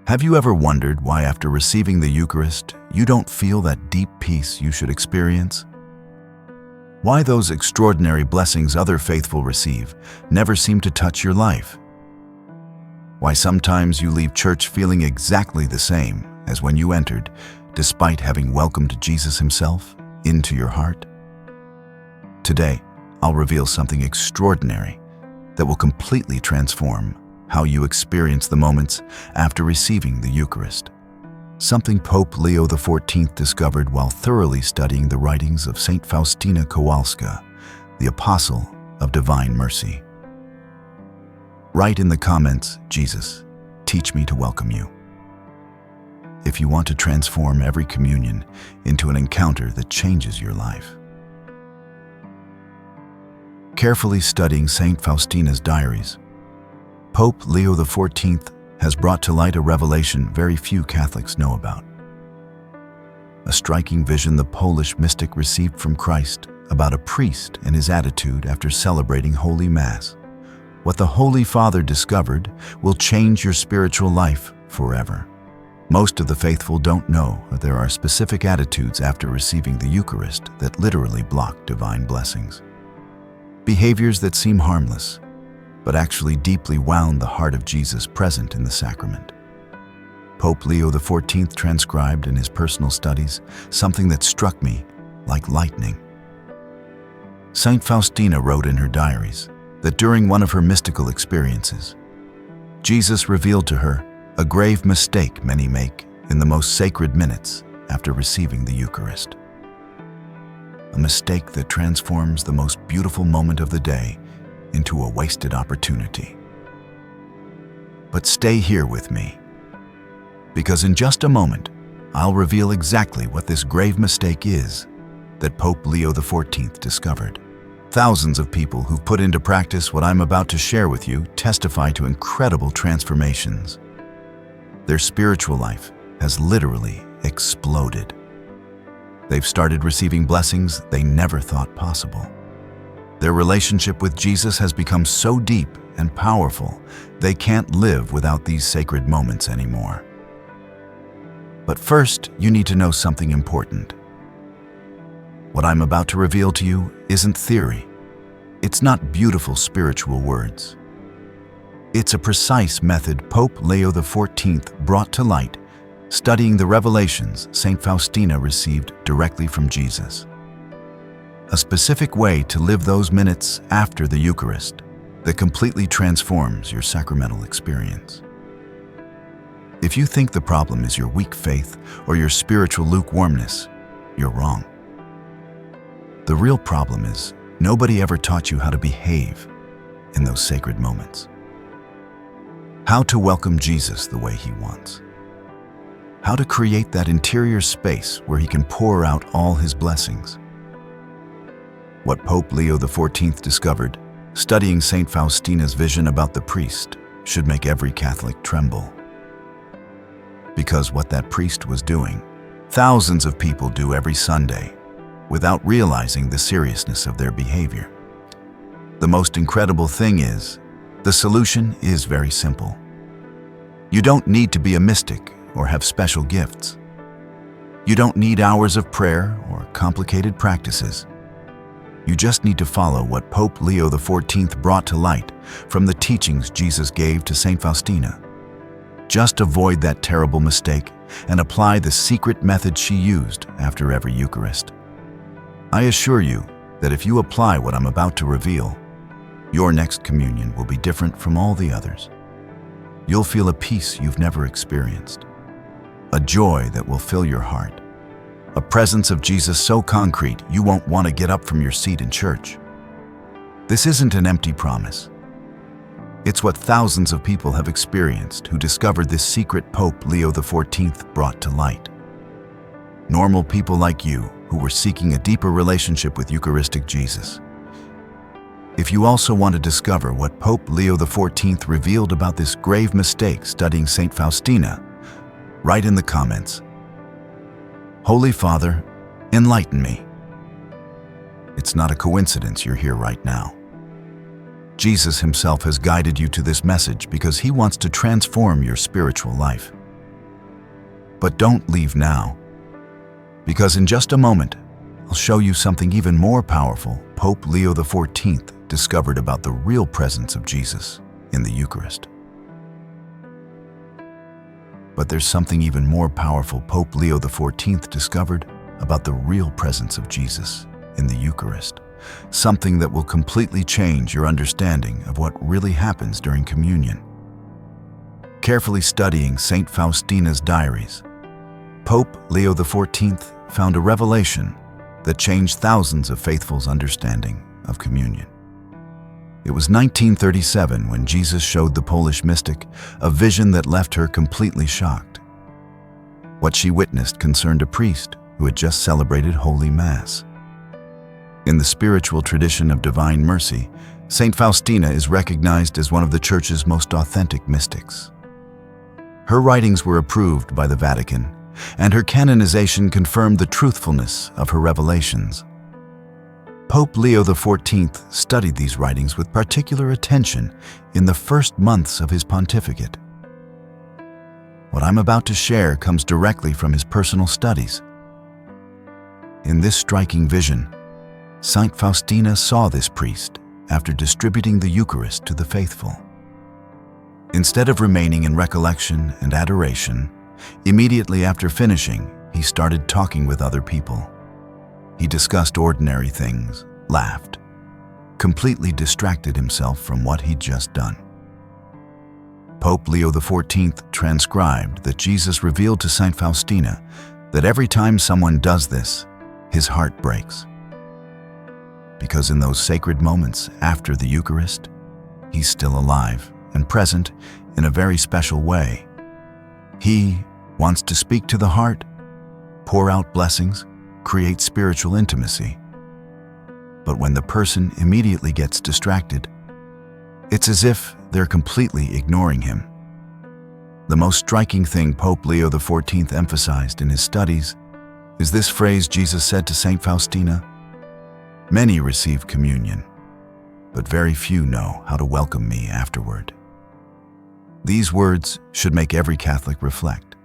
Have you ever wondered why after receiving the Eucharist, you don't feel that deep peace you should experience? Why those extraordinary blessings other faithful receive never seem to touch your life? Why sometimes you leave church feeling exactly the same as when you entered, despite having welcomed Jesus himself into your heart? Today, I'll reveal something extraordinary that will completely transform how you experience the moments after receiving the Eucharist. Something Pope Leo the Fourteenth discovered while thoroughly studying the writings of Saint Faustina Kowalska, the Apostle of Divine Mercy. Write in the comments, "Jesus, teach me to welcome you," if you want to transform every communion into an encounter that changes your life. Carefully studying Saint Faustina's diaries, Pope Leo the Fourteenth has brought to light a revelation very few Catholics know about. A striking vision the Polish mystic received from Christ about a priest and his attitude after celebrating Holy Mass. What the Holy Father discovered will change your spiritual life forever. Most of the faithful don't know that there are specific attitudes after receiving the Eucharist that literally block divine blessings. Behaviors that seem harmless, but actually deeply wound the heart of Jesus present in the sacrament. Pope Leo the Fourteenth transcribed in his personal studies something that struck me like lightning. Saint Faustina wrote in her diaries that during one of her mystical experiences, Jesus revealed to her a grave mistake many make in the most sacred minutes after receiving the Eucharist. A mistake that transforms the most beautiful moment of the day into a wasted opportunity. But stay here with me, because in just a moment, I'll reveal exactly what this grave mistake is that Pope Leo the Fourteenth discovered. Thousands of people who've put into practice what I'm about to share with you testify to incredible transformations. Their spiritual life has literally exploded. They've started receiving blessings they never thought possible. Their relationship with Jesus has become so deep and powerful, they can't live without these sacred moments anymore. But first, you need to know something important. What I'm about to reveal to you isn't theory. It's not beautiful spiritual words. It's a precise method Pope Leo the Fourteenth brought to light, studying the revelations Saint Faustina received directly from Jesus. A specific way to live those minutes after the Eucharist that completely transforms your sacramental experience. If you think the problem is your weak faith or your spiritual lukewarmness, you're wrong. The real problem is nobody ever taught you how to behave in those sacred moments. How to welcome Jesus the way he wants. How to create that interior space where he can pour out all his blessings. What Pope Leo the Fourteenth discovered, studying Saint Faustina's vision about the priest, should make every Catholic tremble. Because what that priest was doing, thousands of people do every Sunday, without realizing the seriousness of their behavior. The most incredible thing is, the solution is very simple. You don't need to be a mystic or have special gifts. You don't need hours of prayer or complicated practices. You just need to follow what Pope Leo the Fourteenth brought to light from the teachings Jesus gave to Saint Faustina. Just avoid that terrible mistake and apply the secret method she used after every Eucharist. I assure you that if you apply what I'm about to reveal, your next communion will be different from all the others. You'll feel a peace you've never experienced, a joy that will fill your heart, a presence of Jesus so concrete you won't want to get up from your seat in church. This isn't an empty promise. It's what thousands of people have experienced who discovered this secret Pope Leo the Fourteenth brought to light. Normal people like you who were seeking a deeper relationship with Eucharistic Jesus. If you also want to discover what Pope Leo the Fourteenth revealed about this grave mistake studying Saint Faustina, write in the comments, "Holy Father, enlighten me." It's not a coincidence you're here right now. Jesus himself has guided you to this message because he wants to transform your spiritual life. But don't leave now, because in just a moment, I'll show you something even more powerful Pope Leo the XIV discovered about the real presence of Jesus in the Eucharist. But there's something even more powerful Pope Leo the XIV discovered about the real presence of Jesus in the Eucharist. Something that will completely change your understanding of what really happens during communion. Carefully studying Saint Faustina's diaries, Pope Leo the XIV found a revelation that changed thousands of faithfuls' understanding of communion. It was 1937 when Jesus showed the Polish mystic a vision that left her completely shocked. What she witnessed concerned a priest who had just celebrated Holy Mass. In the spiritual tradition of divine mercy, Saint Faustina is recognized as one of the Church's most authentic mystics. Her writings were approved by the Vatican, and her canonization confirmed the truthfulness of her revelations. Pope Leo the XIV studied these writings with particular attention in the first months of his pontificate. What I'm about to share comes directly from his personal studies. In this striking vision, Saint Faustina saw this priest after distributing the Eucharist to the faithful. Instead of remaining in recollection and adoration, immediately after finishing, he started talking with other people. He discussed ordinary things, laughed, completely distracted himself from what he'd just done. Pope Leo the XIV transcribed that Jesus revealed to Saint Faustina that every time someone does this, his heart breaks. Because in those sacred moments after the Eucharist, he's still alive and present in a very special way. He wants to speak to the heart, pour out blessings, create spiritual intimacy. But when the person immediately gets distracted, it's as if they're completely ignoring him. The most striking thing Pope Leo the XIV emphasized in his studies is this phrase Jesus said to Saint Faustina: "Many receive communion, but very few know how to welcome me afterward." These words should make every Catholic reflect,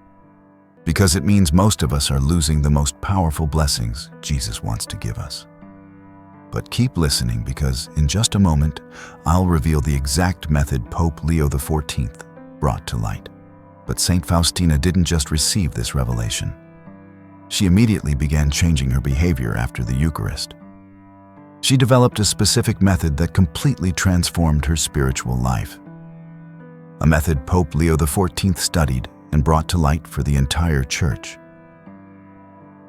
because it means most of us are losing the most powerful blessings Jesus wants to give us. But keep listening, because in just a moment, I'll reveal the exact method Pope Leo the XIV brought to light. But Saint Faustina didn't just receive this revelation. She immediately began changing her behavior after the Eucharist. She developed a specific method that completely transformed her spiritual life. A method Pope Leo the XIV studied and brought to light for the entire Church.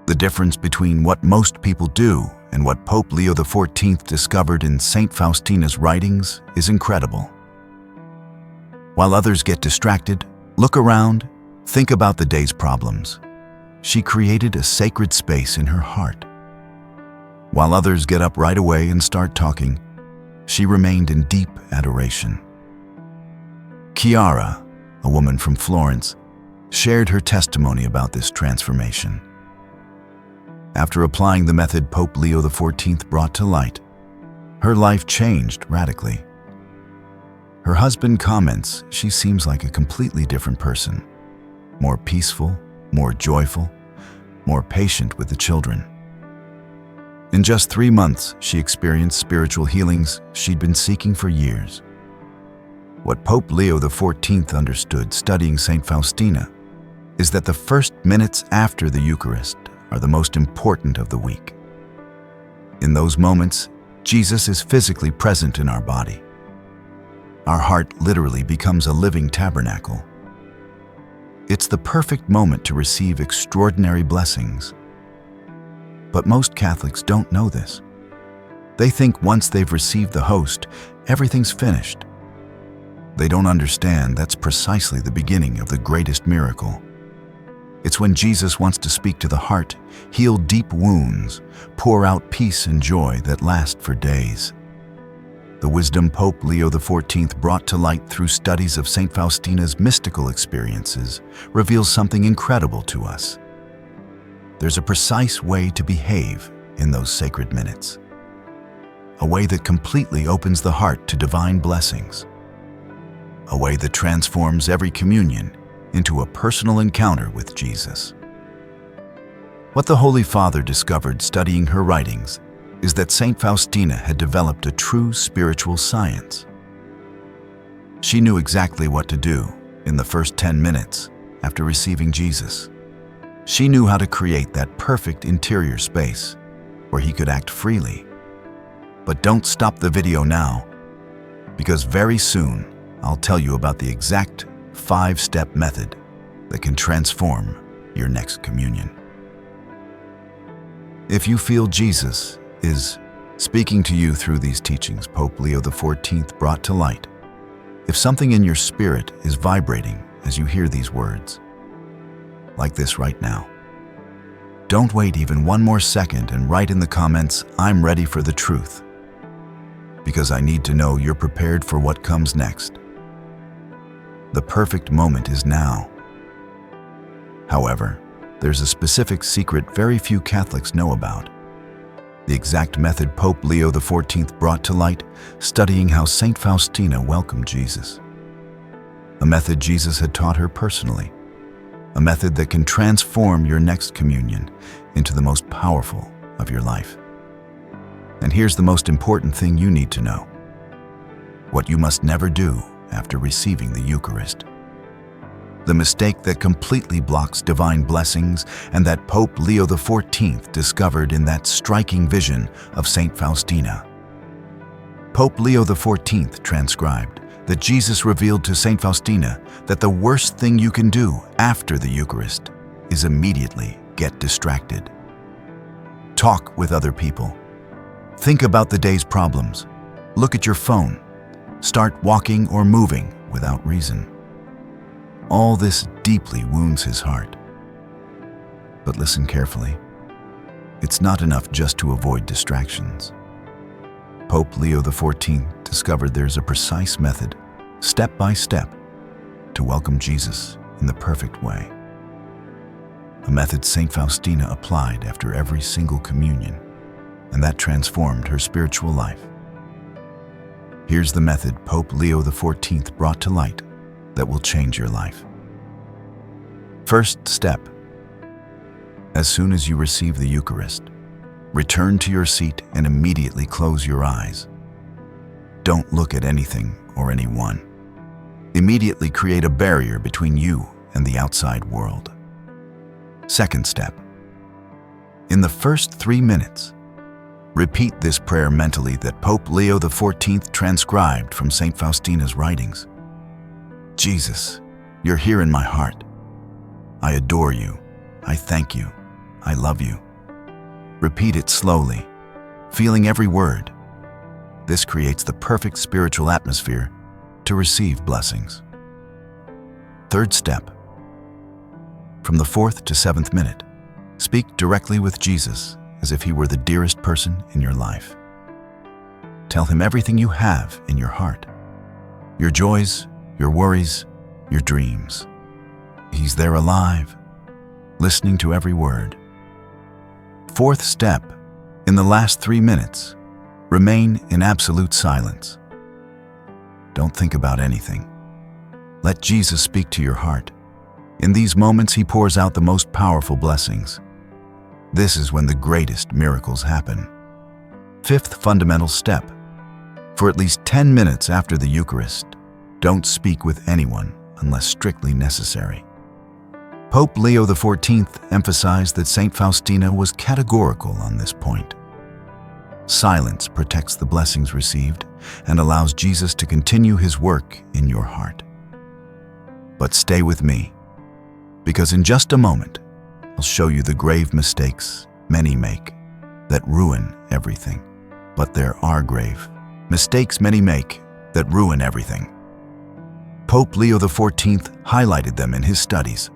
The difference between what most people do and what Pope Leo the XIV discovered in Saint Faustina's writings is incredible. While others get distracted, look around, think about the day's problems. She created a sacred space in her heart. While others get up right away and start talking, she remained in deep adoration. Chiara, a woman from Florence, shared her testimony about this transformation. After applying the method Pope Leo the XIV brought to light, her life changed radically. Her husband comments she seems like a completely different person, more peaceful, more joyful, more patient with the children. In just 3 months, she experienced spiritual healings she'd been seeking for years. What Pope Leo the XIV understood studying Saint Faustina is that the first minutes after the Eucharist are the most important of the week. In those moments, Jesus is physically present in our body. Our heart literally becomes a living tabernacle. It's the perfect moment to receive extraordinary blessings. But most Catholics don't know this. They think once they've received the host, everything's finished. They don't understand that's precisely the beginning of the greatest miracle. It's when Jesus wants to speak to the heart, heal deep wounds, pour out peace and joy that last for days. The wisdom Pope Leo the XIV brought to light through studies of Saint Faustina's mystical experiences reveals something incredible to us. There's a precise way to behave in those sacred minutes, a way that completely opens the heart to divine blessings, a way that transforms every communion into a personal encounter with Jesus. What the Holy Father discovered studying her writings is that Saint Faustina had developed a true spiritual science. She knew exactly what to do in the first 10 minutes after receiving Jesus. She knew how to create that perfect interior space where he could act freely. But don't stop the video now, because very soon I'll tell you about the exact 5-step method that can transform your next communion. If you feel Jesus is speaking to you through these teachings Pope Leo the 14th brought to light, if something in your spirit is vibrating as you hear these words, like this right now, don't wait even one more second and write in the comments, "I'm ready for the truth," because I need to know you're prepared for what comes next. The perfect moment is now. However, there's a specific secret very few Catholics know about. The exact method Pope Leo the 14th brought to light, studying how Saint Faustina welcomed Jesus. A method Jesus had taught her personally. A method that can transform your next communion into the most powerful of your life. And here's the most important thing you need to know: what you must never do after receiving the Eucharist. The mistake that completely blocks divine blessings and that Pope Leo the 14th discovered in that striking vision of Saint Faustina. Pope Leo the 14th transcribed that Jesus revealed to Saint Faustina that the worst thing you can do after the Eucharist is immediately get distracted. Talk with other people. Think about the day's problems. Look at your phone. Start walking or moving without reason. All this deeply wounds his heart. But listen carefully. It's not enough just to avoid distractions. Pope Leo the 14th discovered there's a precise method, step by step, to welcome Jesus in the perfect way. A method Saint Faustina applied after every single communion, and that transformed her spiritual life. Here's the method Pope Leo the 14th brought to light that will change your life. First step: as soon as you receive the Eucharist, return to your seat and immediately close your eyes. Don't look at anything or anyone. Immediately create a barrier between you and the outside world. Second step: in the first 3 minutes, repeat this prayer mentally that Pope Leo the 14th transcribed from Saint Faustina's writings. Jesus, you're here in my heart. I adore you. I thank you. I love you. Repeat it slowly, feeling every word. This creates the perfect spiritual atmosphere to receive blessings. Third step: from the 4th to 7th minute, speak directly with Jesus as if he were the dearest person in your life. Tell him everything you have in your heart, your joys, your worries, your dreams. He's there alive, listening to every word. Fourth step: in the last 3 minutes, remain in absolute silence. Don't think about anything. Let Jesus speak to your heart. In these moments, he pours out the most powerful blessings. This is when the greatest miracles happen. Fifth fundamental step: for at least 10 minutes after the Eucharist, don't speak with anyone unless strictly necessary. Pope Leo the 14th emphasized that Saint Faustina was categorical on this point. Silence protects the blessings received and allows Jesus to continue his work in your heart. But stay with me, because in just a moment, I'll show you the grave mistakes many make that ruin everything. But there are grave mistakes many make that ruin everything. Pope Leo the 14th highlighted them in his studies.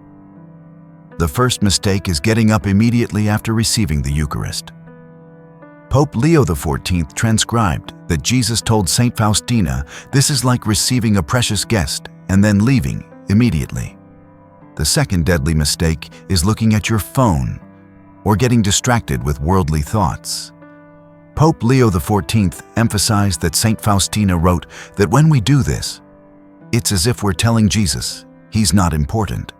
The first mistake is getting up immediately after receiving the Eucharist. Pope Leo the 14th transcribed that Jesus told Saint Faustina this is like receiving a precious guest and then leaving immediately. The second deadly mistake is looking at your phone or getting distracted with worldly thoughts. Pope Leo the 14th emphasized that Saint Faustina wrote that when we do this, it's as if we're telling Jesus he's not important.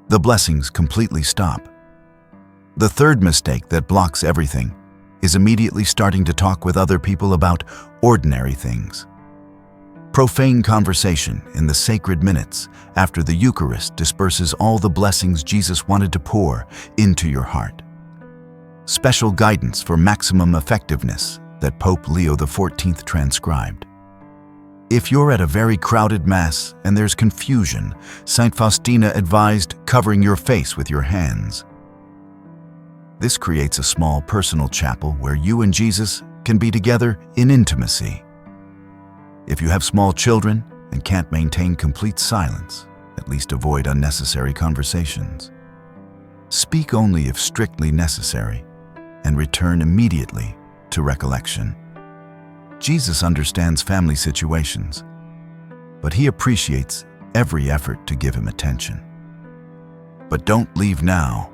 The blessings completely stop. The third mistake that blocks everything is immediately starting to talk with other people about ordinary things. Profane conversation in the sacred minutes after the Eucharist disperses all the blessings Jesus wanted to pour into your heart. Special guidance for maximum effectiveness that Pope Leo the Fourteenth transcribed. If you're at a very crowded Mass and there's confusion, Saint Faustina advised covering your face with your hands. This creates a small personal chapel where you and Jesus can be together in intimacy. If you have small children and can't maintain complete silence, at least avoid unnecessary conversations. Speak only if strictly necessary, and return immediately to recollection. Jesus understands family situations, but he appreciates every effort to give him attention. But don't leave now,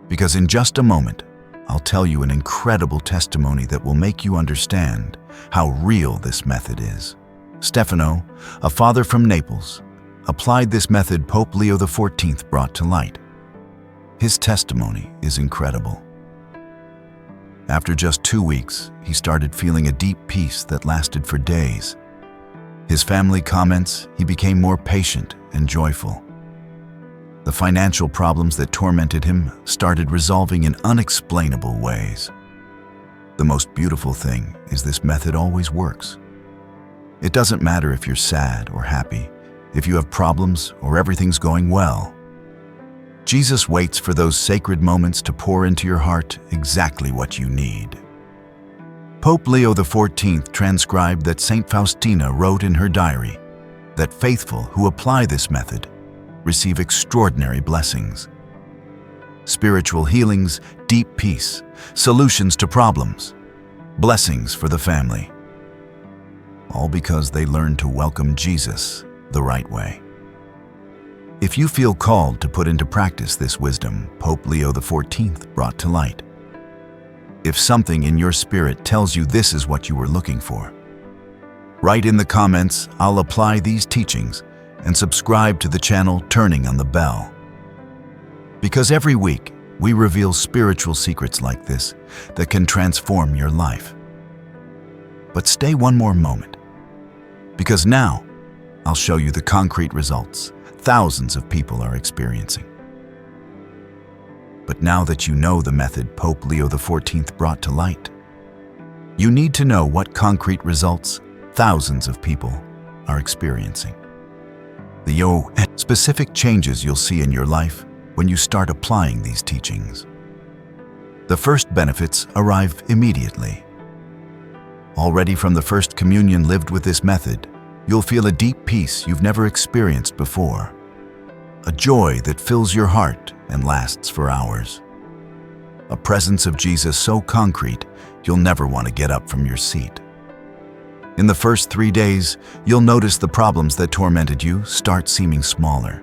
because in just a moment, I'll tell you an incredible testimony that will make you understand how real this method is. Stefano, a father from Naples, applied this method Pope Leo the Fourteenth brought to light. His testimony is incredible. After just 2 weeks, he started feeling a deep peace that lasted for days. His family comments, he became more patient and joyful. The financial problems that tormented him started resolving in unexplainable ways. The most beautiful thing is this method always works. It doesn't matter if you're sad or happy, if you have problems or everything's going well. Jesus waits for those sacred moments to pour into your heart exactly what you need. Pope Leo the Fourteenth transcribed that Saint Faustina wrote in her diary that faithful who apply this method receive extraordinary blessings. Spiritual healings, deep peace, solutions to problems, blessings for the family. All because they learn to welcome Jesus the right way. If you feel called to put into practice this wisdom Pope Leo the Fourteenth brought to light, if something in your spirit tells you this is what you were looking for, write in the comments, I'll apply these teachings, and subscribe to the channel turning on the bell. Because every week, we reveal spiritual secrets like this that can transform your life. But stay one more moment, because now I'll show you the concrete results thousands of people are experiencing. But now that you know the method Pope Leo the Fourteenth brought to light, you need to know what concrete results thousands of people are experiencing. The specific changes you'll see in your life when you start applying these teachings. The first benefits arrive immediately. Already from the first communion lived with this method, you'll feel a deep peace you've never experienced before. A joy that fills your heart and lasts for hours. A presence of Jesus so concrete, you'll never want to get up from your seat. In the first 3 days, you'll notice the problems that tormented you start seeming smaller.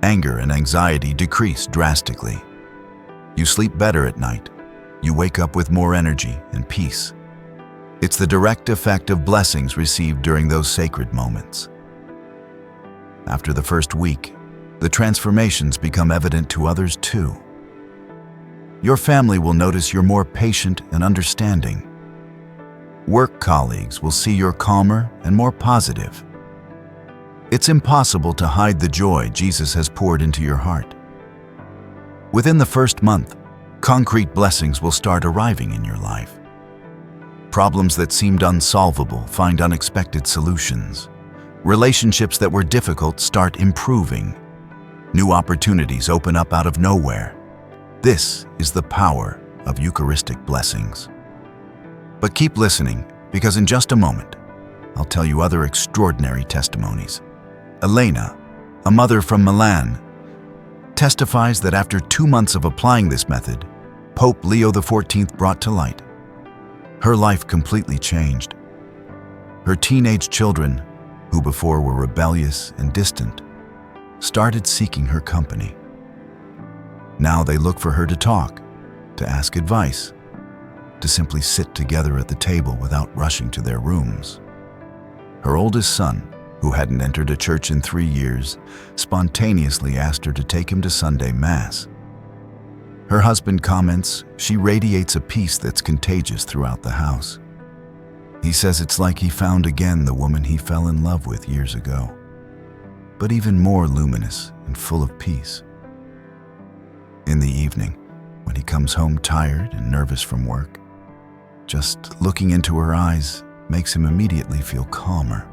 Anger and anxiety decrease drastically. You sleep better at night. You wake up with more energy and peace. It's the direct effect of blessings received during those sacred moments. After the first week, the transformations become evident to others too. Your family will notice you're more patient and understanding. Work colleagues will see you're calmer and more positive. It's impossible to hide the joy Jesus has poured into your heart. Within the first month, concrete blessings will start arriving in your life. Problems that seemed unsolvable find unexpected solutions. Relationships that were difficult start improving. New opportunities open up out of nowhere. This is the power of Eucharistic blessings. But keep listening, because in just a moment, I'll tell you other extraordinary testimonies. Elena, a mother from Milan, testifies that after 2 months of applying this method, Pope Leo the Fourteenth brought to light, her life completely changed. Her teenage children, who before were rebellious and distant, started seeking her company. Now they look for her to talk, to ask advice, to simply sit together at the table without rushing to their rooms. Her oldest son, who hadn't entered a church in 3 years, spontaneously asked her to take him to Sunday Mass. Her husband comments she radiates a peace that's contagious throughout the house. He says it's like he found again the woman he fell in love with years ago, but even more luminous and full of peace. In the evening, when he comes home tired and nervous from work, just looking into her eyes makes him immediately feel calmer.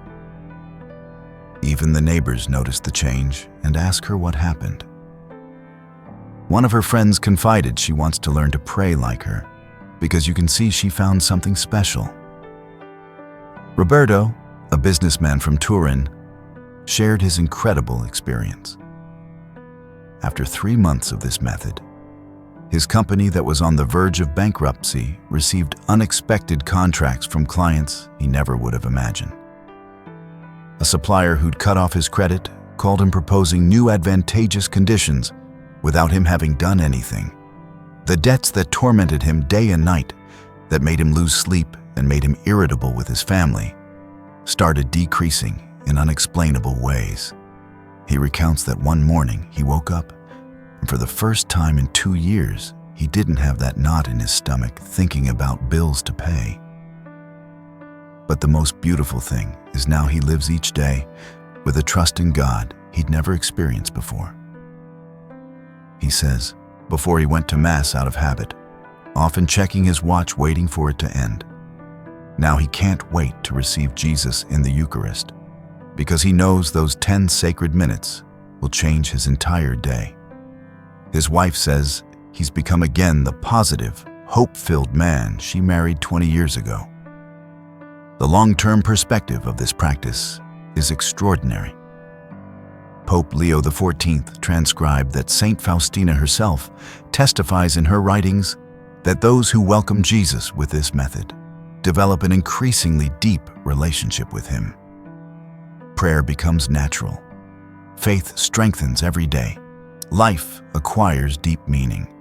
Even the neighbors notice the change and ask her what happened. One of her friends confided she wants to learn to pray like her because you can see she found something special. Roberto, a businessman from Turin, shared his incredible experience. After 3 months of this method, his company that was on the verge of bankruptcy received unexpected contracts from clients he never would have imagined. A supplier who'd cut off his credit called him proposing new advantageous conditions without him having done anything. The debts that tormented him day and night, that made him lose sleep and made him irritable with his family, started decreasing in unexplainable ways. He recounts that one morning he woke up, and for the first time in 2 years, he didn't have that knot in his stomach thinking about bills to pay. But the most beautiful thing is now he lives each day with a trust in God he'd never experienced before. He says, before he went to Mass out of habit, often checking his watch waiting for it to end. Now he can't wait to receive Jesus in the Eucharist, because he knows those 10 sacred minutes will change his entire day. His wife says he's become again the positive, hope-filled man she married 20 years ago. The long-term perspective of this practice is extraordinary. Pope Leo the Fourteenth transcribed that Saint Faustina herself testifies in her writings that those who welcome Jesus with this method develop an increasingly deep relationship with him. Prayer becomes natural. Faith strengthens every day. Life acquires deep meaning.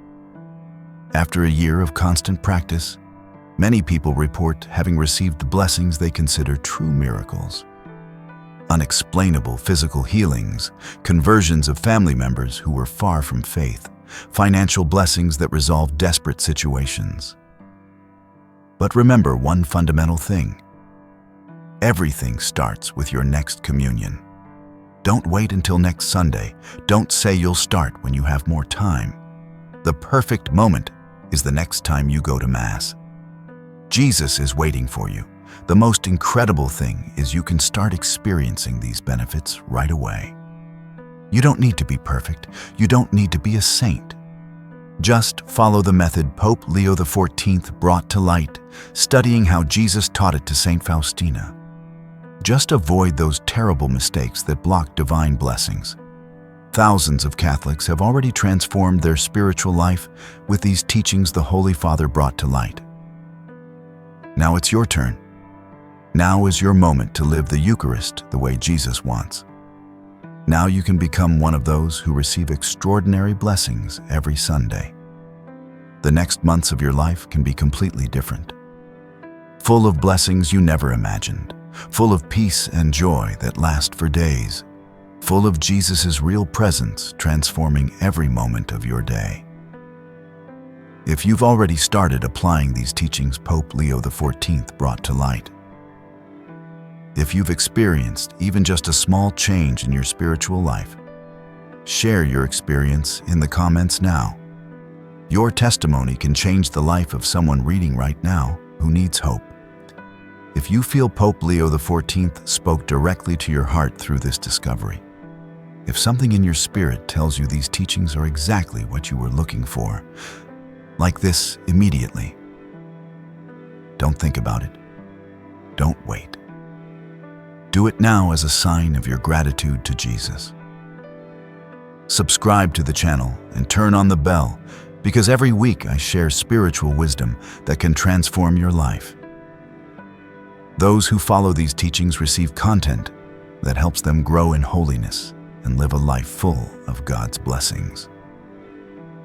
After a year of constant practice, many people report having received blessings they consider true miracles. Unexplainable physical healings, conversions of family members who were far from faith, financial blessings that resolve desperate situations. But remember one fundamental thing. Everything starts with your next communion. Don't wait until next Sunday. Don't say you'll start when you have more time. The perfect moment is the next time you go to Mass. Jesus is waiting for you. The most incredible thing is you can start experiencing these benefits right away. You don't need to be perfect. You don't need to be a saint. Just follow the method Pope Leo the Fourteenth brought to light, studying how Jesus taught it to Saint Faustina. Just avoid those terrible mistakes that block divine blessings. Thousands of Catholics have already transformed their spiritual life with these teachings the Holy Father brought to light. Now it's your turn. Now is your moment to live the Eucharist the way Jesus wants. Now you can become one of those who receive extraordinary blessings every Sunday. The next months of your life can be completely different. Full of blessings you never imagined, full of peace and joy that last for days, full of Jesus' real presence transforming every moment of your day. If you've already started applying these teachings Pope Leo the Fourteenth brought to light, if you've experienced even just a small change in your spiritual life, share your experience in the comments now. Your testimony can change the life of someone reading right now who needs hope. If you feel Pope Leo the Fourteenth spoke directly to your heart through this discovery, if something in your spirit tells you these teachings are exactly what you were looking for, like this immediately, don't think about it. Don't wait. Do it now as a sign of your gratitude to Jesus. Subscribe to the channel and turn on the bell, because every week I share spiritual wisdom that can transform your life. Those who follow these teachings receive content that helps them grow in holiness and live a life full of God's blessings.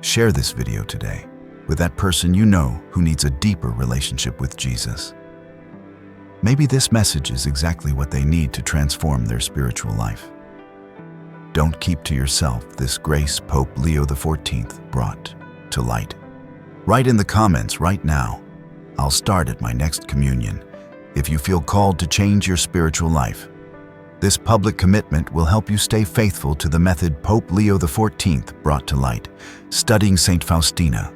Share this video today with that person you know who needs a deeper relationship with Jesus. Maybe this message is exactly what they need to transform their spiritual life. Don't keep to yourself this grace Pope Leo the Fourteenth brought to light. Write in the comments right now, "I'll start at my next communion," if you feel called to change your spiritual life. This public commitment will help you stay faithful to the method Pope Leo the Fourteenth brought to light, studying Saint Faustina.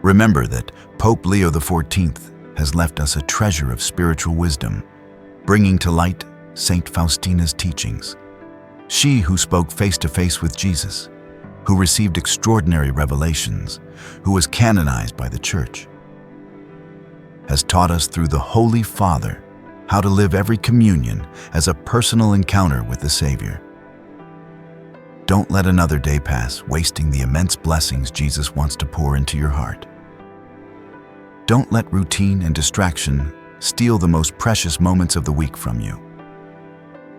Remember that Pope Leo the Fourteenth has left us a treasure of spiritual wisdom, bringing to light Saint Faustina's teachings. She who spoke face-to-face with Jesus, who received extraordinary revelations, who was canonized by the Church, has taught us through the Holy Father how to live every communion as a personal encounter with the Savior. Don't let another day pass wasting the immense blessings Jesus wants to pour into your heart. Don't let routine and distraction steal the most precious moments of the week from you.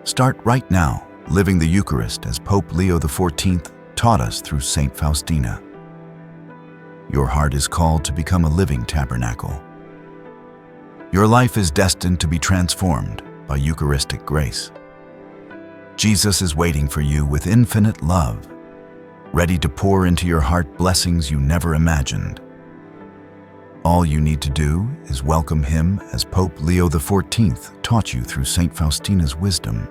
Start right now, living the Eucharist as Pope Leo the Fourteenth taught us through Saint Faustina. Your heart is called to become a living tabernacle. Your life is destined to be transformed by Eucharistic grace. Jesus is waiting for you with infinite love, ready to pour into your heart blessings you never imagined. All you need to do is welcome him as Pope Leo the Fourteenth taught you through Saint Faustina's wisdom.